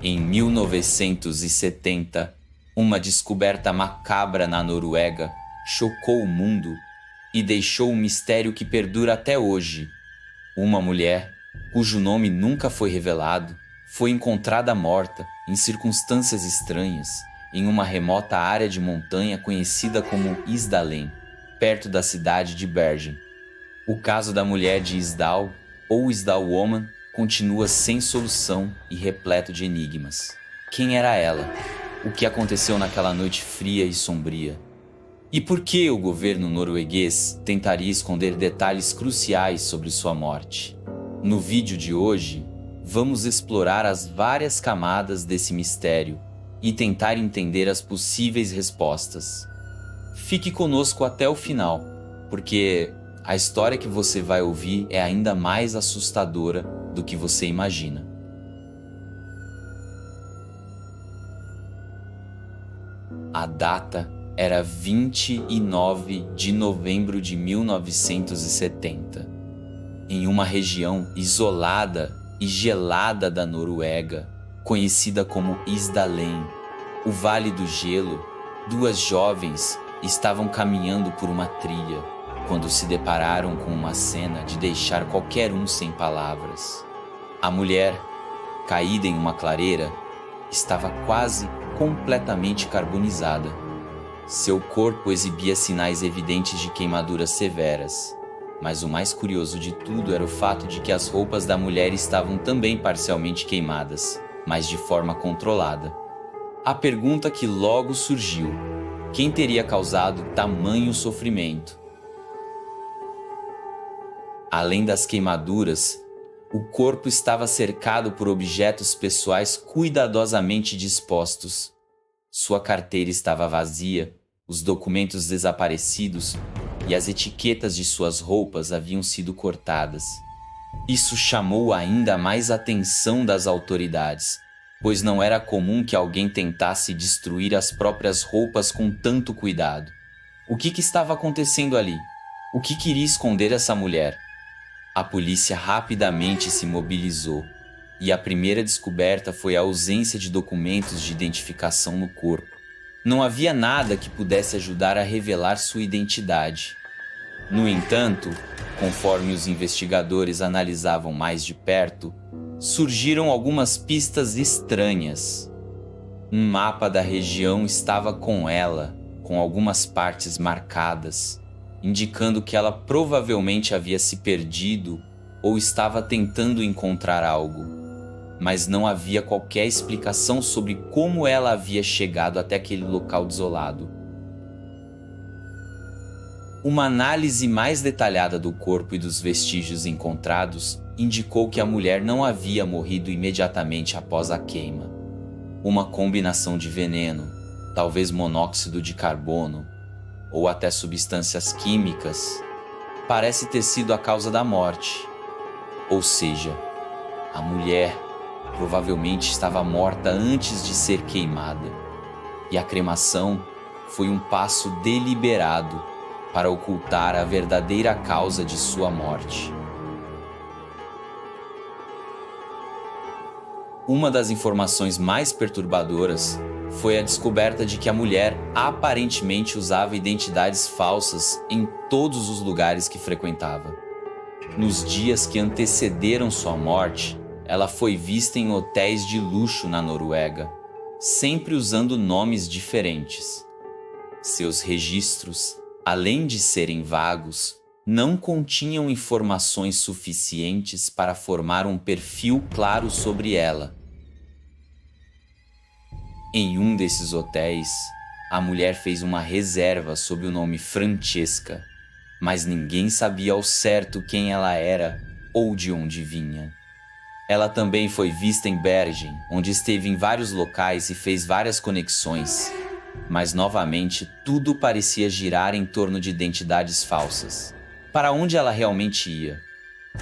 Em 1970, uma descoberta macabra na Noruega chocou o mundo e deixou um mistério que perdura até hoje. Uma mulher, cujo nome nunca foi revelado, foi encontrada morta em circunstâncias estranhas em uma remota área de montanha conhecida como Isdalen, perto da cidade de Bergen. O caso da mulher de Isdal, ou Isdal Woman, continua sem solução e repleto de enigmas. Quem era ela? O que aconteceu naquela noite fria e sombria? E por que o governo norueguês tentaria esconder detalhes cruciais sobre sua morte? No vídeo de hoje, vamos explorar as várias camadas desse mistério e tentar entender as possíveis respostas. Fique conosco até o final, porque a história que você vai ouvir é ainda mais assustadora do que você imagina. A data era 29 de novembro de 1970. Em uma região isolada e gelada da Noruega, conhecida como Isdalen, o Vale do Gelo, duas jovens estavam caminhando por uma trilha quando se depararam com uma cena de deixar qualquer um sem palavras. A mulher, caída em uma clareira, estava quase completamente carbonizada. Seu corpo exibia sinais evidentes de queimaduras severas, mas o mais curioso de tudo era o fato de que as roupas da mulher estavam também parcialmente queimadas, mas de forma controlada. A pergunta que logo surgiu: quem teria causado tamanho sofrimento? Além das queimaduras, o corpo estava cercado por objetos pessoais cuidadosamente dispostos. Sua carteira estava vazia, os documentos desaparecidos e as etiquetas de suas roupas haviam sido cortadas. Isso chamou ainda mais a atenção das autoridades, pois não era comum que alguém tentasse destruir as próprias roupas com tanto cuidado. O que estava acontecendo ali? O que queria esconder essa mulher? A polícia rapidamente se mobilizou, e a primeira descoberta foi a ausência de documentos de identificação no corpo. Não havia nada que pudesse ajudar a revelar sua identidade. No entanto, conforme os investigadores analisavam mais de perto, surgiram algumas pistas estranhas. Um mapa da região estava com ela, com algumas partes marcadas, indicando que ela provavelmente havia se perdido ou estava tentando encontrar algo, mas não havia qualquer explicação sobre como ela havia chegado até aquele local desolado. Uma análise mais detalhada do corpo e dos vestígios encontrados indicou que a mulher não havia morrido imediatamente após a queima. Uma combinação de veneno, talvez monóxido de carbono, ou até substâncias químicas, parece ter sido a causa da morte. Ou seja, a mulher provavelmente estava morta antes de ser queimada, e a cremação foi um passo deliberado para ocultar a verdadeira causa de sua morte. Uma das informações mais perturbadoras foi a descoberta de que a mulher aparentemente usava identidades falsas em todos os lugares que frequentava. Nos dias que antecederam sua morte, ela foi vista em hotéis de luxo na Noruega, sempre usando nomes diferentes. Seus registros, além de serem vagos, não continham informações suficientes para formar um perfil claro sobre ela. Em um desses hotéis, a mulher fez uma reserva sob o nome Francesca, mas ninguém sabia ao certo quem ela era ou de onde vinha. Ela também foi vista em Bergen, onde esteve em vários locais e fez várias conexões, mas novamente tudo parecia girar em torno de identidades falsas. Para onde ela realmente ia?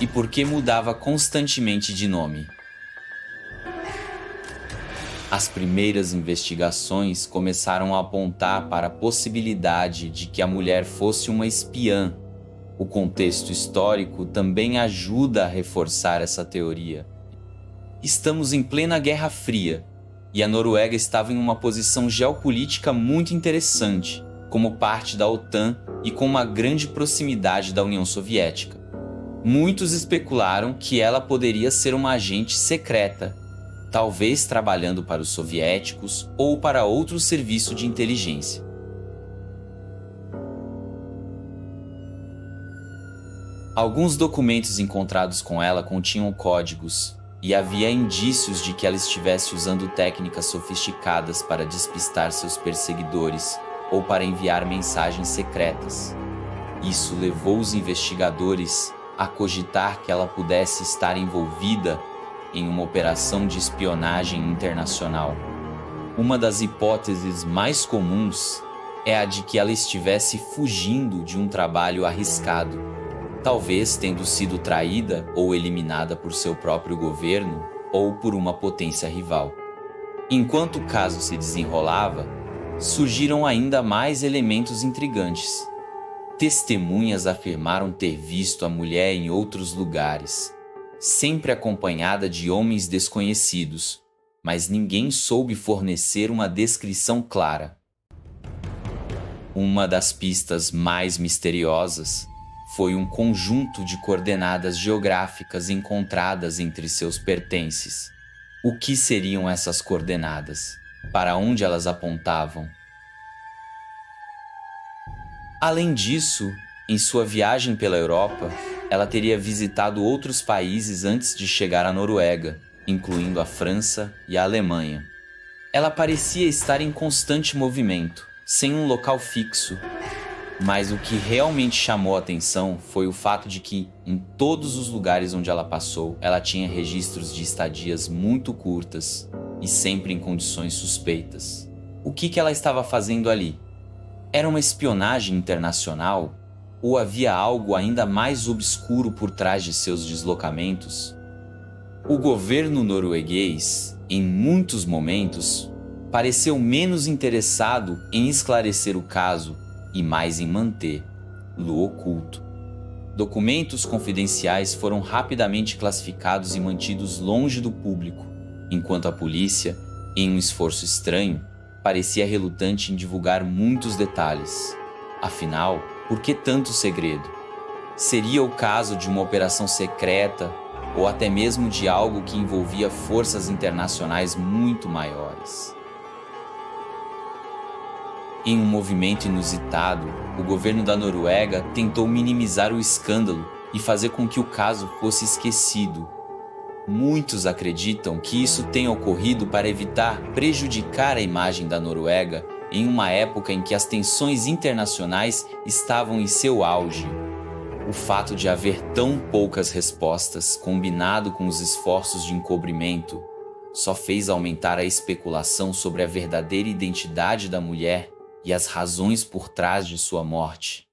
E por que mudava constantemente de nome? As primeiras investigações começaram a apontar para a possibilidade de que a mulher fosse uma espiã. O contexto histórico também ajuda a reforçar essa teoria. Estamos em plena Guerra Fria, e a Noruega estava em uma posição geopolítica muito interessante, como parte da OTAN e com uma grande proximidade da União Soviética. Muitos especularam que ela poderia ser uma agente secreta, talvez trabalhando para os soviéticos ou para outro serviço de inteligência. Alguns documentos encontrados com ela continham códigos, e havia indícios de que ela estivesse usando técnicas sofisticadas para despistar seus perseguidores ou para enviar mensagens secretas. Isso levou os investigadores a cogitar que ela pudesse estar envolvida em uma operação de espionagem internacional. Uma das hipóteses mais comuns é a de que ela estivesse fugindo de um trabalho arriscado, talvez tendo sido traída ou eliminada por seu próprio governo ou por uma potência rival. Enquanto o caso se desenrolava, surgiram ainda mais elementos intrigantes. Testemunhas afirmaram ter visto a mulher em outros lugares, sempre acompanhada de homens desconhecidos, mas ninguém soube fornecer uma descrição clara. Uma das pistas mais misteriosas foi um conjunto de coordenadas geográficas encontradas entre seus pertences. O que seriam essas coordenadas? Para onde elas apontavam? Além disso, em sua viagem pela Europa, ela teria visitado outros países antes de chegar à Noruega, incluindo a França e a Alemanha. Ela parecia estar em constante movimento, sem um local fixo. Mas o que realmente chamou a atenção foi o fato de que, em todos os lugares onde ela passou, ela tinha registros de estadias muito curtas e sempre em condições suspeitas. O que ela estava fazendo ali? Era uma espionagem internacional? Ou havia algo ainda mais obscuro por trás de seus deslocamentos? O governo norueguês, em muitos momentos, pareceu menos interessado em esclarecer o caso e mais em manter-lo oculto. Documentos confidenciais foram rapidamente classificados e mantidos longe do público, enquanto a polícia, em um esforço estranho, parecia relutante em divulgar muitos detalhes. Afinal, por que tanto segredo? Seria o caso de uma operação secreta ou até mesmo de algo que envolvia forças internacionais muito maiores? Em um movimento inusitado, o governo da Noruega tentou minimizar o escândalo e fazer com que o caso fosse esquecido. Muitos acreditam que isso tenha ocorrido para evitar prejudicar a imagem da Noruega em uma época em que as tensões internacionais estavam em seu auge. O fato de haver tão poucas respostas, combinado com os esforços de encobrimento, só fez aumentar a especulação sobre a verdadeira identidade da mulher e as razões por trás de sua morte.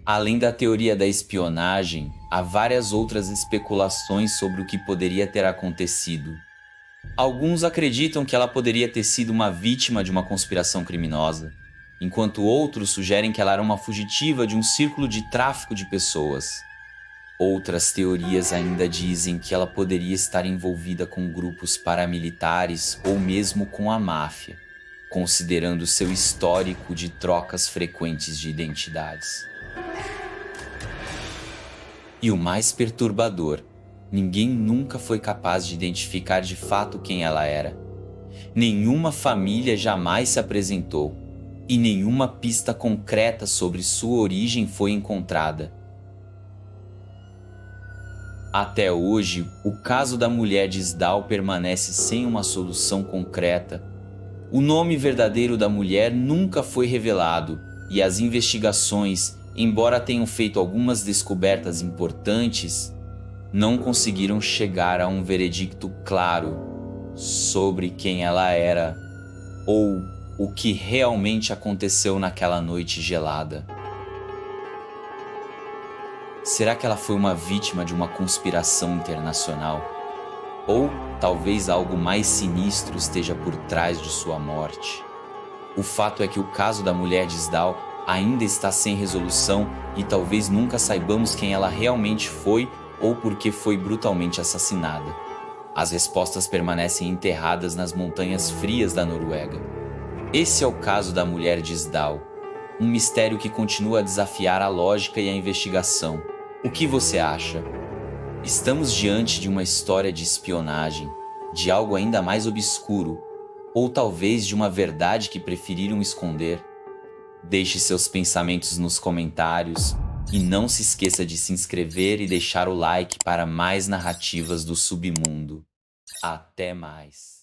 Além da teoria da espionagem, há várias outras especulações sobre o que poderia ter acontecido. Alguns acreditam que ela poderia ter sido uma vítima de uma conspiração criminosa, enquanto outros sugerem que ela era uma fugitiva de um círculo de tráfico de pessoas. Outras teorias ainda dizem que ela poderia estar envolvida com grupos paramilitares ou mesmo com a máfia, considerando seu histórico de trocas frequentes de identidades. E o mais perturbador, ninguém nunca foi capaz de identificar de fato quem ela era. Nenhuma família jamais se apresentou, e nenhuma pista concreta sobre sua origem foi encontrada. Até hoje, o caso da mulher de Isdal permanece sem uma solução concreta. O nome verdadeiro da mulher nunca foi revelado, e as investigações, embora tenham feito algumas descobertas importantes, não conseguiram chegar a um veredicto claro sobre quem ela era ou o que realmente aconteceu naquela noite gelada. Será que ela foi uma vítima de uma conspiração internacional? Ou talvez algo mais sinistro esteja por trás de sua morte? O fato é que o caso da mulher de Isdal ainda está sem resolução e talvez nunca saibamos quem ela realmente foi ou por que foi brutalmente assassinada. As respostas permanecem enterradas nas montanhas frias da Noruega. Esse é o caso da mulher de Isdal, um mistério que continua a desafiar a lógica e a investigação. O que você acha? Estamos diante de uma história de espionagem, de algo ainda mais obscuro, ou talvez de uma verdade que preferiram esconder? Deixe seus pensamentos nos comentários e não se esqueça de se inscrever e deixar o like para mais narrativas do submundo. Até mais!